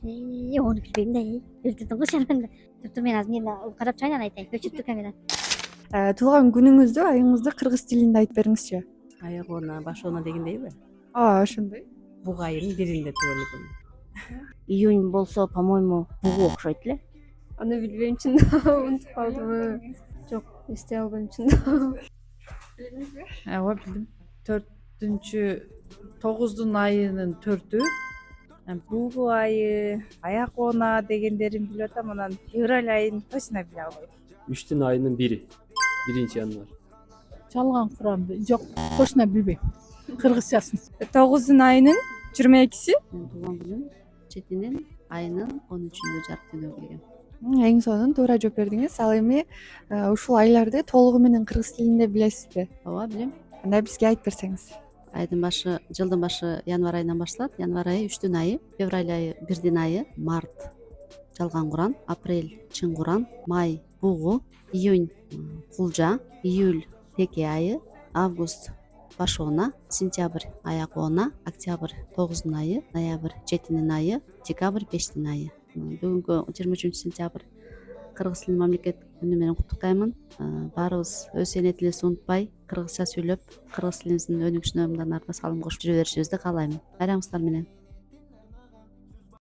Onu bilbeyм да. Өлтүрдүң го сен менди. Тур мен азыр мен карап чыгайын анан айтайын. Өчүрдү камераны. Туулган күнүңүздү, айыңызды кыргыз тилинде айтып бериңизчи. Аягона, башона дегендейби? Ошондой. Буг айынын биринде туулган. Июнь болсо, по-моему, бугу окшойт эле. Аны билбейм чындап, унутуп калдым. Жок, эстей албайм чындап. Ооба билдим. 9 айынын 4-ү. Бугу айы, аякона дегендерин билип атам, анан февраль айын точно биле албайм. 3 айынын 1 январь. Жалган курамды. Жок, точно билбейм. Кыргызчасын. 9 айынын 22-си. Мен туулган күнүм 7 айынын 13-үндө жарык дүйнөгө келгем. Эң сонун туура жооп бердиңиз. Ал эми ушул айларды толугу менен кыргыз тилинде билесизби? Ооба билем. Анда бизге айтып берсеңиз. Айдын башы, жылдын башы январь айынан башталат. Январь айы 3 айы, февраль айы 1 айы, март жалган куран, апрель чын куран, май бугу, июнь кулжа, июль теке айы, август башона, сентябрь аякона, октябрь 9 айы, ноябрь 7 айы, декабрь 5 айы. Бүгүнкү 23-сентябрь кыргыз тилин мамлекеттик күнү менен куттуктаймын. Баарыбыз өз эне тилибизди унутпай, кыргызча сүйлөп, кыргыз тилибиздин өнүгүшүнө мындан ары да салым кошуп жүрө беришибизди каалаймын. Байрамыңыздар менен.